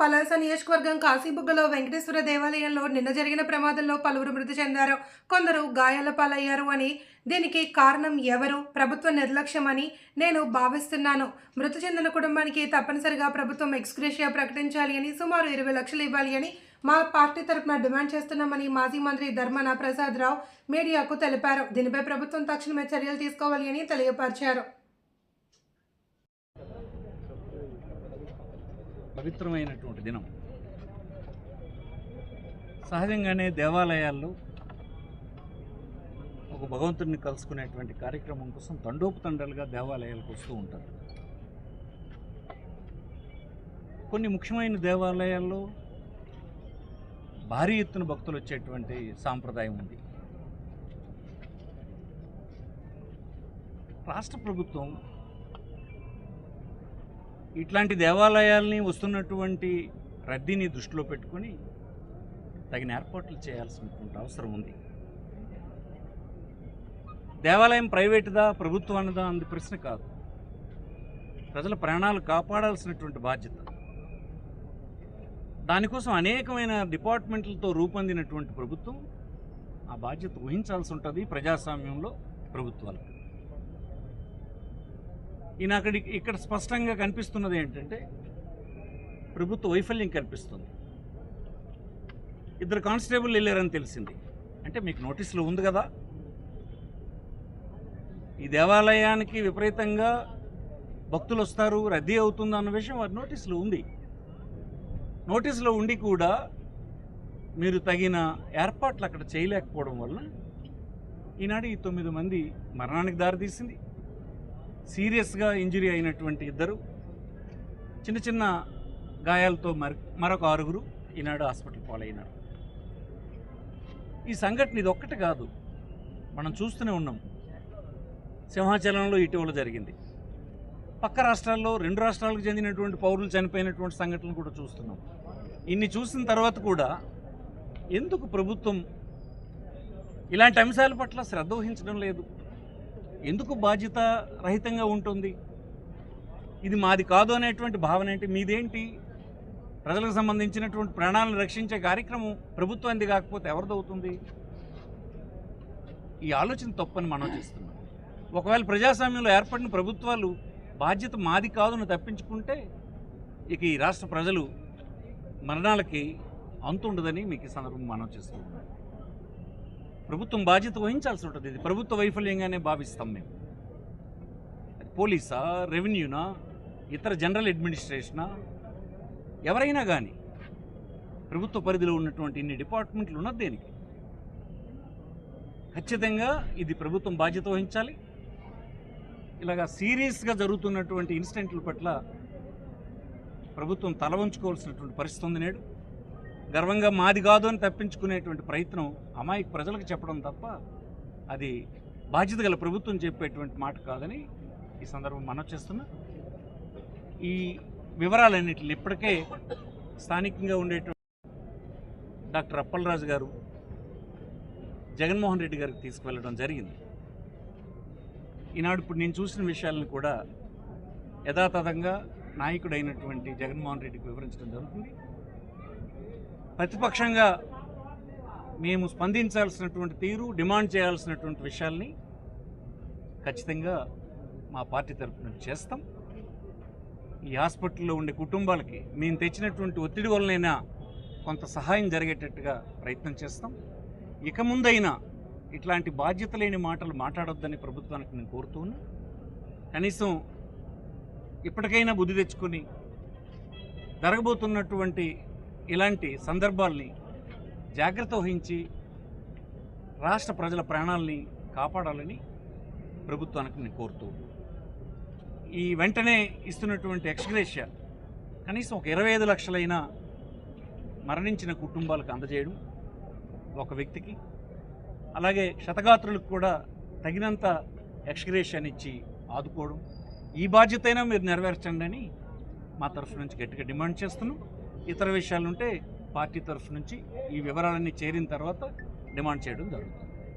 పలాస నియోజకవర్గం కాశీబుగ్గలో వెంకటేశ్వర దేవాలయంలో నిన్న జరిగిన ప్రమాదంలో పలువురు మృతి చెందారు. కొందరు గాయాల పాలయ్యారు అని, దీనికి కారణం ఎవరు? ప్రభుత్వ నిర్లక్ష్యమని నేను భావిస్తున్నాను. మృతి చెందిన కుటుంబానికి తప్పనిసరిగా ప్రభుత్వం ఎక్స్‌గ్రేషియా ప్రకటించాలి అని, సుమారు 20 లక్షలు ఇవ్వాలి అని మా పార్టీ తరపున డిమాండ్ చేస్తున్నామని మాజీ మంత్రి ధర్మాన ప్రసాదరావు మీడియాకు తెలిపారు. దీనిపై ప్రభుత్వం తక్షణమే చర్యలు తీసుకోవాలి అని తెలియపరిచారు. పవిత్రమైనటువంటి దినం. సహజంగానే దేవాలయాల్లో ఒక భగవంతుడిని కలుసుకునేటువంటి కార్యక్రమం కోసం తండోపతండాలుగా దేవాలయాలకు వస్తూ ఉంటారు. కొన్ని ముఖ్యమైన దేవాలయాల్లో భారీ ఎత్తున భక్తులు వచ్చేటువంటి సాంప్రదాయం ఉంది. రాష్ట్ర ప్రభుత్వం ఇట్లాంటి దేవాలయాల్ని వస్తున్నటువంటి రద్దీని దృష్టిలో పెట్టుకొని తగిన ఏర్పాట్లు చేయాల్సినటువంటి అవసరం ఉంది. దేవాలయం ప్రైవేటుదా ప్రభుత్వానిదా అన్నది ప్రశ్న కాదు. ప్రజల ప్రాణాలు కాపాడాల్సినటువంటి బాధ్యత. దానికోసం అనేకమైన డిపార్ట్మెంట్లతో రూపొందినటువంటి ప్రభుత్వం ఆ బాధ్యత వహించాల్సి ఉంటుంది. ప్రజాస్వామ్యంలో ప్రభుత్వాలకు ఇక్కడ స్పష్టంగా కనిపిస్తున్నది ఏంటంటే ప్రభుత్వ వైఫల్యం కనిపిస్తుంది. 2 కానిస్టేబుల్ వెళ్ళారని తెలిసింది. అంటే మీకు నోటీసులో ఉంది కదా, ఈ దేవాలయానికి విపరీతంగా భక్తులు వస్తారు, రద్దీ అవుతుంది అన్న విషయం వారి నోటీసులో ఉంది. నోటీసులో ఉండి కూడా మీరు తగిన ఏర్పాట్లు అక్కడ చేయలేకపోవడం వల్ల ఈనాడు ఈ 9 మంది మరణానికి దారితీసింది. సీరియస్గా ఇంజరీ అయినటువంటి 2, చిన్న చిన్న గాయాలతో మరొక 6 ఈనాడు హాస్పిటల్ పాలైనారు. ఈ సంఘటన ఇది ఒక్కటి కాదు, మనం చూస్తూనే ఉన్నాం. సింహాచలంలో ఇటీవల జరిగింది. పక్క రాష్ట్రాల్లో 2 రాష్ట్రాలకు చెందినటువంటి పౌరులు చనిపోయినటువంటి సంఘటనలు కూడా చూస్తున్నాం. ఇన్ని చూసిన తర్వాత కూడా ఎందుకు ప్రభుత్వం ఇలాంటి అంశాల పట్ల శ్రద్ధ వహించడం లేదు? ఎందుకు బాధ్యత రహితంగా ఉంటుంది? ఇది మాది కాదు అనేటువంటి భావన ఏంటి? మీదేంటి? ప్రజలకు సంబంధించినటువంటి ప్రాణాలను రక్షించే కార్యక్రమం ప్రభుత్వానికి కాకపోతే ఎవరిదవుతుంది? ఈ ఆలోచన తప్పని మనం చేస్తున్నాం. ఒకవేళ ప్రజాస్వామ్యంలో ఏర్పడిన ప్రభుత్వాలు బాధ్యత మాది కాదని తప్పించుకుంటే ఇక ఈ రాష్ట్ర ప్రజలు మరణాలకి అంతుండదని మీకు ఈ సందర్భం మనం చేస్తున్నాం. ప్రభుత్వం బాధ్యత వహించాల్సి ఉంటుంది. ఇది ప్రభుత్వ వైఫల్యంగానే భావిస్తాం మేము. అది పోలీసా, రెవెన్యూనా, ఇతర జనరల్ అడ్మినిస్ట్రేషనా, ఎవరైనా కానీ ప్రభుత్వ పరిధిలో ఉన్నటువంటి ఇన్ని డిపార్ట్మెంట్లు ఉన్నది దేనికి? ఖచ్చితంగా ఇది ప్రభుత్వం బాధ్యత వహించాలి. ఇలాగా సీరియస్గా జరుగుతున్నటువంటి ఇన్సిడెంట్ల పట్ల ప్రభుత్వం తల వంచుకోవాల్సినటువంటి పరిస్థితి ఉంది. నేడు గర్వంగా మాది కాదు అని తప్పించుకునేటువంటి ప్రయత్నం అమాయక ప్రజలకు చెప్పడం తప్ప అది బాధ్యత గల ప్రభుత్వం చెప్పేటువంటి మాట కాదని ఈ సందర్భం మనం చేస్తున్నా. ఈ వివరాలన్నింటిని ఇప్పటికే స్థానికంగా ఉండేటువంటి డాక్టర్ అప్పలరాజు గారు జగన్మోహన్ రెడ్డి గారికి తీసుకువెళ్ళడం జరిగింది. ఈనాడు ఇప్పుడు నేను చూసిన విషయాలను కూడా యథాతథంగా నాయకుడైనటువంటి జగన్మోహన్ రెడ్డికి వివరించడం జరుగుతుంది. ప్రతిపక్షంగా మేము స్పందించాల్సినటువంటి తీరు, డిమాండ్ చేయాల్సినటువంటి విషయాల్ని ఖచ్చితంగా మా పార్టీ తరఫున చేస్తాం. ఈ హాస్పిటల్లో ఉండే కుటుంబాలకి మేము తెచ్చినటువంటి ఒత్తిడి వల్లనైనా కొంత సహాయం జరిగేటట్టుగా ప్రయత్నం చేస్తాం. ఇక ముందైనా ఇట్లాంటి బాధ్యత లేని మాటలు మాట్లాడొద్దని ప్రభుత్వానికి నేను కోరుతూ ఉన్నా. కనీసం ఇప్పటికైనా బుద్ధి తెచ్చుకొని జరగబోతున్నటువంటి ఇలాంటి సందర్భాల్ని జాగ్రత్త వహించి రాష్ట్ర ప్రజల ప్రాణాలని కాపాడాలని ప్రభుత్వానికి నేను కోరుతూ, ఈ వెంటనే ఇస్తున్నటువంటి ఎక్స్‌గ్రేషియా కనీసం ఒక 25 లక్షలైనా మరణించిన కుటుంబాలకు అందజేయడం ఒక వ్యక్తికి, అలాగే క్షతగాత్రులకు కూడా తగినంత ఎక్స్‌గ్రేషియాని ఇచ్చి ఆదుకోవడం, ఈ బాధ్యతైనా మీరు నెరవేర్చండి అని మా తరఫు నుంచి గట్టిగా డిమాండ్ చేస్తున్నాం. ఇతర విషయాలుంటే పార్టీ తరఫు నుంచి ఈ వివరాలన్నీ చేరిన తర్వాత డిమాండ్ చేయడం జరుగుతుంది.